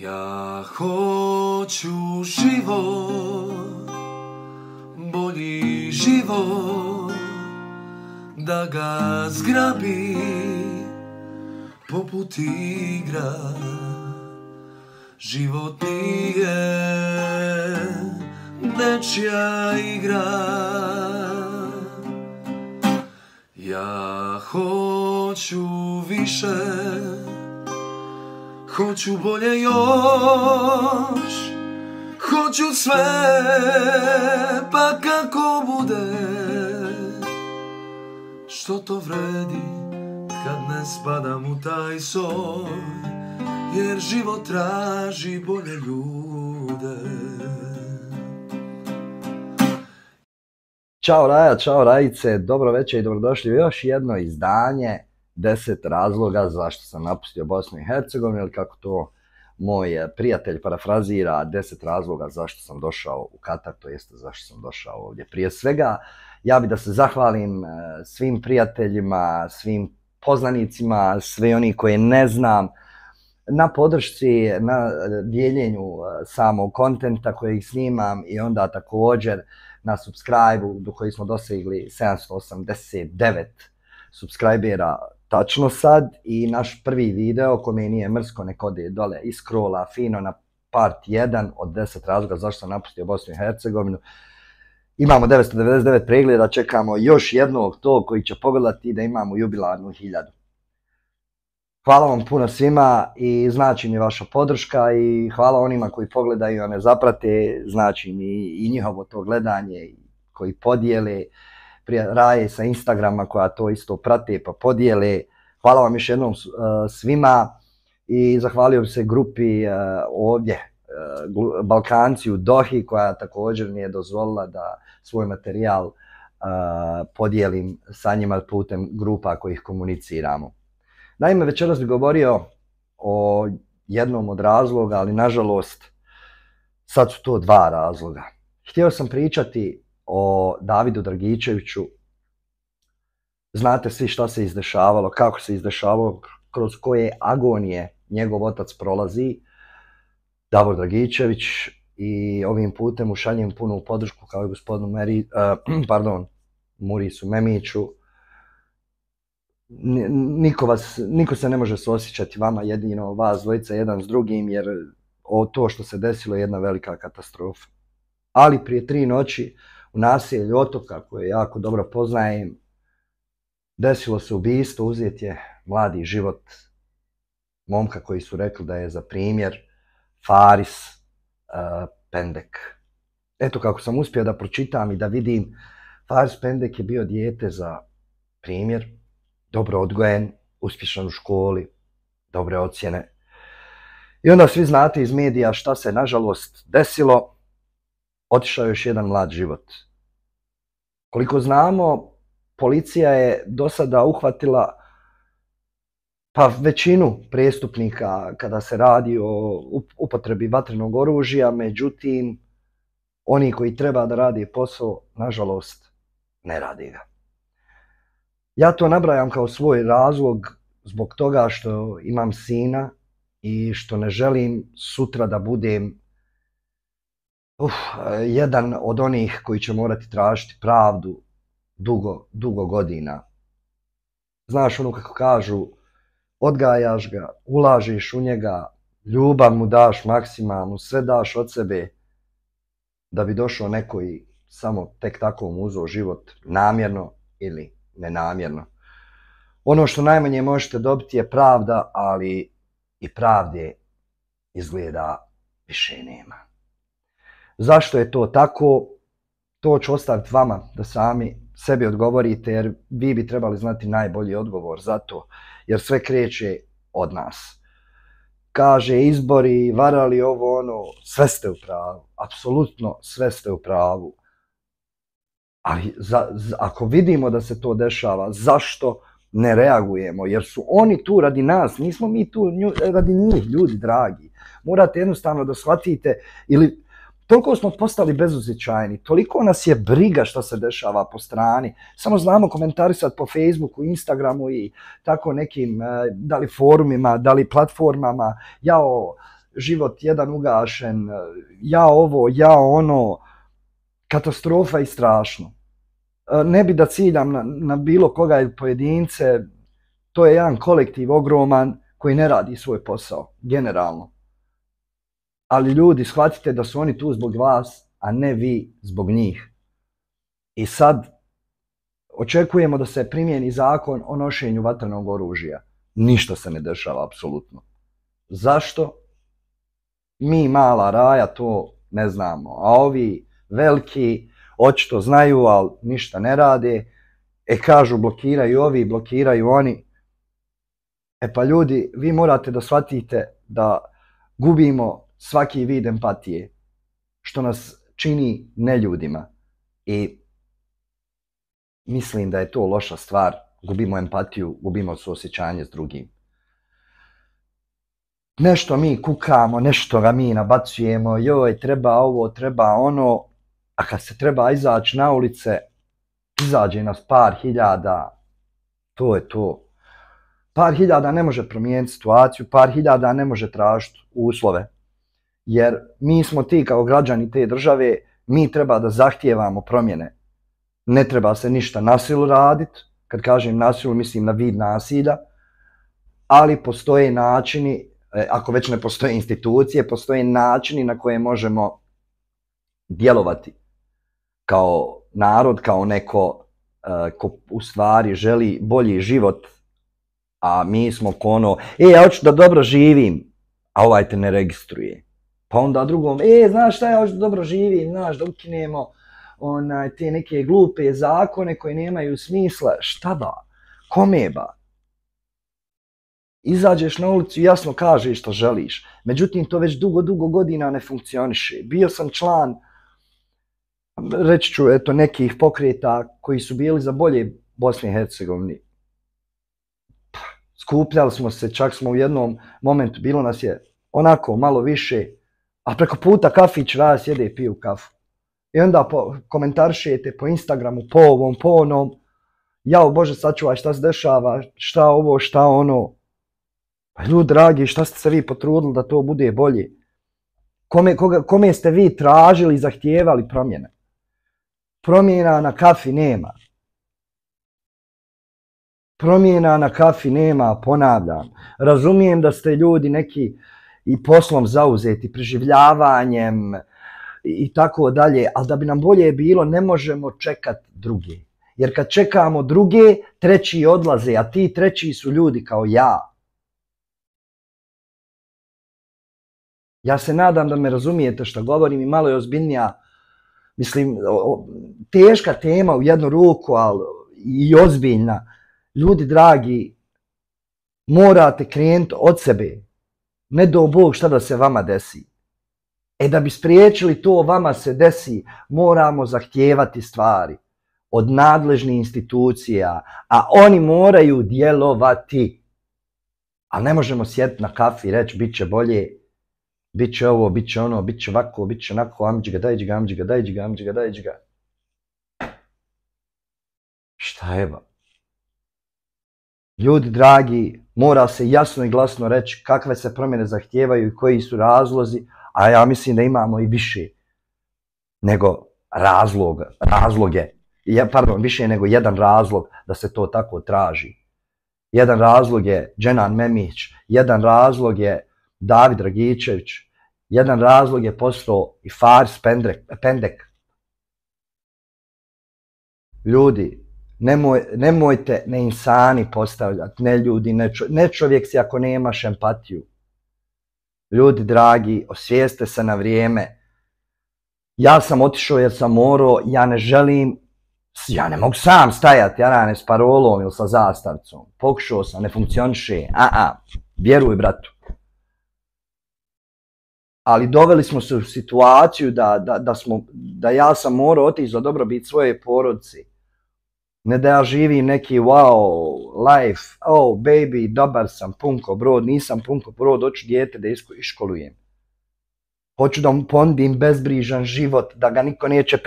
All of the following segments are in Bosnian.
Ja hoću život, bolji život, da ga zgrabi poput igra. Život nije nečija igra. Ja hoću više, hoću bolje još, hoću sve, pa kako bude, što to vredi kad ne spadam u taj soj, jer život traži bolje ljude. Ćao Raja, čao Rajice, dobro večer i dobrodošli u još jedno izdanje 10 razloga zašto sam napustio Bosnu i Hercegovinu, ili kako to moj prijatelj parafrazira, 10 razloga zašto sam došao u Katar, to jeste zašto sam došao ovdje. Prije svega, ja bih da se zahvalim svim prijateljima, svim poznanicima, svi oni koje ne znam, na podršci, na dijeljenju samog kontenta kojeg snimam i onda također na subscribe-u do koji smo dosegli 789 subscribera tačno sad, i naš prvi video kome nije mrsko nek ode dole i scrolla fino na part 1 od 10 razloga zašto sam napustio Bosnu i Hercegovinu. Imamo 999 pregleda, čekamo još jednog tog koji će pogledati da imamo jubilarnu 1000. Hvala vam puno svima i znači mi vaša podrška, i hvala onima koji pogledaju, a ne zaprate, znači mi i njihovo to gledanje, koji podijele, prije Raje sa Instagrama koja to isto prate pa podijele. Hvala vam još jednom svima i zahvalio bi se grupi ovdje, Balkanci u Dohi, koja također mi je dozvolila da svoj materijal podijelim sa njima putem grupa kojih komuniciramo. Naime, večeras bih govorio o jednom od razloga, ali nažalost sad su to dva razloga. Htio sam pričati o Davidu Dragičeviću. Znate svi šta se izdešavalo, kako se izdešavalo, kroz koje agonije njegov otac prolazi, Davor Dragičević, i ovim putem mu šaljem punu podršku kao i gospodinu Murisu Memiću. Niko se ne može suosjećati vama, jedino vas dvojica jedan s drugim, jer to što se desilo je jedna velika katastrofa. Ali prije 3 noći u naselju Otoka, koje jako dobro poznajem, desilo se ubistvo, uzet je mladi život momka koji su rekli da je za primjer Faris Pendek. Eto kako sam uspio da pročitam i da vidim, Faris Pendek je bio dijete za primjer, dobro odgojen, uspješan u školi, dobre ocjene. I onda svi znate iz medija šta se nažalost desilo, otišao je još jedan mlad život. Koliko znamo, policija je do sada uhvatila većinu prestupnika kada se radi o upotrebi vatrenog oružja, međutim, oni koji treba da rade posao, nažalost, ne rade ga. Ja to nabrajam kao svoj razlog zbog toga što imam sina i što ne želim sutra da budem jedan od onih koji će morati tražiti pravdu dugo godina. Znaš ono kako kažu, odgajaš ga, ulažiš u njega, ljubav mu daš maksimalnu, sve daš od sebe, da bi došao neko i samo tek tako mu uzeo život, namjerno ili nenamjerno. Ono što najmanje možete dobiti je pravda, ali i pravde izgleda više nema. Zašto je to tako? To ću ostaviti vama da sami sebi odgovorite, jer vi bi trebali znati najbolji odgovor za to, jer sve kreće od nas. Kaže izbori, varali ovo ono, sve ste u pravu, apsolutno sve ste u pravu. Ali ako vidimo da se to dešava, zašto ne reagujemo? Jer su oni tu radi nas, nismo mi tu radi njih, ljudi dragi. Morate jednostavno da shvatite, ili toliko smo postali bezosjećajni, toliko nas je briga šta se dešava po strani, samo znamo komentarisati po Facebooku, Instagramu i tako nekim, da li forumima, da li platformama, jao, život jedan ugašen, ja ovo, ja ono, katastrofa i strašno. Ne bi da ciljam na bilo koga ili pojedince, to je jedan kolektiv ogroman koji ne radi svoj posao, generalno. Ali ljudi, shvatite da su oni tu zbog vas, a ne vi zbog njih. I sad očekujemo da se primijeni zakon o nošenju vatrenog oružja. Ništa se ne dešava, apsolutno. Zašto? Mi, mala raja, to ne znamo. A ovi veliki očito znaju, ali ništa ne rade. Kažu blokiraju ovi, blokiraju oni. Pa ljudi, vi morate da shvatite da gubimo svaki vid empatije, što nas čini neljudima. I mislim da je to loša stvar. Gubimo empatiju, gubimo suosjećanje s drugim. Nešto mi kukamo, nešto ga mi nabacujemo, joj, treba ovo, treba ono, a kad se treba izaći na ulice, izađe nas par hiljada, to je to. Par hiljada ne može promijeniti situaciju, par hiljada ne može tražiti uslove. Jer mi smo ti kao građani te države, mi treba da zahtijevamo promjene. Ne treba se ništa na silu raditi, kad kažem na silu mislim na vid nasilja, ali postoje načini, ako već ne postoje institucije, postoje načini na koje možemo djelovati kao narod, kao neko ko u stvari želi bolji život, a mi smo ko ono, ja hoću da dobro živim, a ovaj te ne registruje. Pa onda drugom, znaš šta, ja hoću da dobro živim, znaš, da ukinemo te neke glupe zakone koje nemaju smisla. Šta ba? Kome ba? Izađeš na ulicu i jasno kažeš što želiš. Međutim, to već dugo godina ne funkcioniše. Bio sam član, reći ću, nekih pokreta koji su bili za bolje Bosne i Hercegovine. Skupljali smo se, čak smo u jednom momentu, bilo nas je onako malo više, a preko puta kafić rada sjede i piju kafu. I onda komentarišete po Instagramu, po ovom, po onom, jao Bože sačuvaj šta se dešava, šta ovo, šta ono. Pa ljudi dragi, šta ste se vi potrudili da to bude bolje? Kome ste vi tražili i zahtijevali promjene? Promjena na kafi nema. Promjena na kafi nema, ponavljam. Razumijem da ste ljudi neki i poslom zauzeti, preživljavanjem i tako dalje, ali da bi nam bolje bilo ne možemo čekati druge. Jer kad čekamo druge, treći odlaze, a ti treći su ljudi kao ja. Ja se nadam da me razumijete što govorim i malo je ozbiljnija, mislim, teška tema u jednu ruku, ali i ozbiljna. Ljudi dragi, morate krenuti od sebe. Ne do Bog šta da se vama desi. Da bi spriječili to vama se desi, moramo zahtijevati stvari od nadležnih institucija, a oni moraju djelovati. Ali ne možemo sjediti na kafi i reći bit će bolje, bit će ovo, bit će ono, bit će ovako, bit će onako, amđiga, dajđiga, amđiga, dajđiga, amđiga, dajđiga. Šta je ba? Ljudi dragi, mora se jasno i glasno reći kakve se promjene zahtijevaju i koji su razlozi, a ja mislim da imamo i više nego razloge. Više nego jedan razlog da se to tako traži. Jedan razlog je Dženan Memić, jedan razlog je David Dragičević, jedan razlog je postao i Faris Pendek. Ljudi, nemojte neinsani postavljati, ne ljudi, ne čovjek si ako nemaš empatiju. Ljudi dragi, osvijeste se na vrijeme. Ja sam otišao jer sam morao, ja ne želim, ja ne mogu sam stajati, s parolom ili sa zastavicom. Pokušao sam, ne funkcioniše, vjeruj bratu. Ali doveli smo se u situaciju da ja sam morao otići za dobrobit svoje porodice. Ne da ja živim neki wow life, baby, dobar sam, punko brod, nisam punko brod, hoću dijete da iškolujem. Hoću da mu ponudim bezbrižan život, da ga niko neće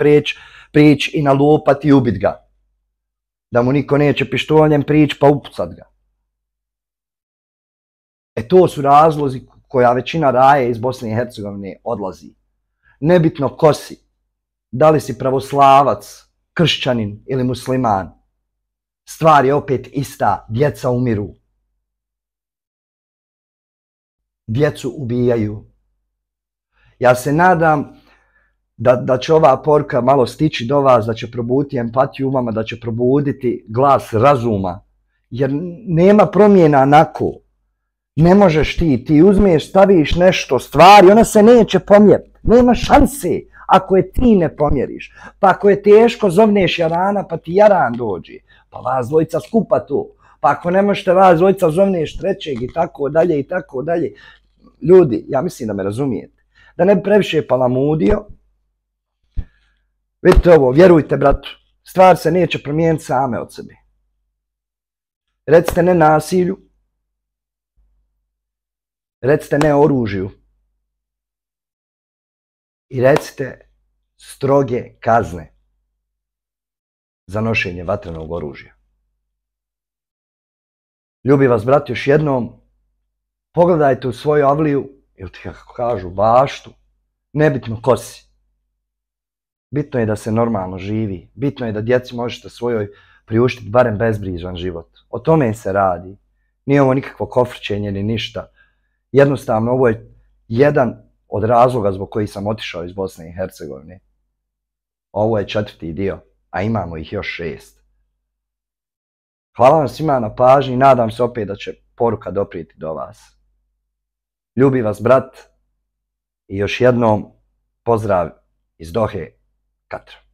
prići i nalupati i ubit ga. Da mu niko neće pištoljem prići pa upucat ga. To su razlozi koja većina raje iz Bosne i Hercegovine odlazi. Nebitno ko si, da li si pravoslavac, kršćanin ili musliman, stvar je opet ista, djeca umiru. Djecu ubijaju. Ja se nadam da će ova poruka malo stići do vas, da će probuditi empatiju u vama, da će probuditi glas razuma. Jer nema promjena onako. Ne možeš ti uzmeš, staviš nešto, stvari, ona se neće pomjeriti. Nema šanse ako je ti ne pomjeriš. Pa ako je teško, zovneš Jarana, pa ti Jaran dođe. Pa vas dvojica skupa to. Pa ako ne možete vas dvojica, zovneš trećeg i tako dalje i tako dalje. Ljudi, ja mislim da me razumijete. Da ne bi previše palamudio. Vidite ovo, vjerujte bratu, stvar se neće promijeniti same od sebe. Recite ne nasilju, recite ne oružju i recite stroge kazne za nošenje vatrenog oružja. Ljubim vas, brat, još jednom, pogledajte u svoju avliju, ili ti kako kažu, baštu, nebitno ko si. Bitno je da se normalno živi, bitno je da djeci možete svojoj priuštiti barem bezbrižan život. O tome se radi. Nije ovo nikakvo kofrčenje ni ništa. Jednostavno, ovo je jedan od razloga zbog kojih sam otišao iz Bosne i Hercegovine. Ovo je 4. dio, a imamo ih još 6. Hvala vam svima na pažnji i nadam se opet da će poruka doprijeti do vas. Ljubi vas, brat, i još jednom pozdrav iz Dohe, Katra.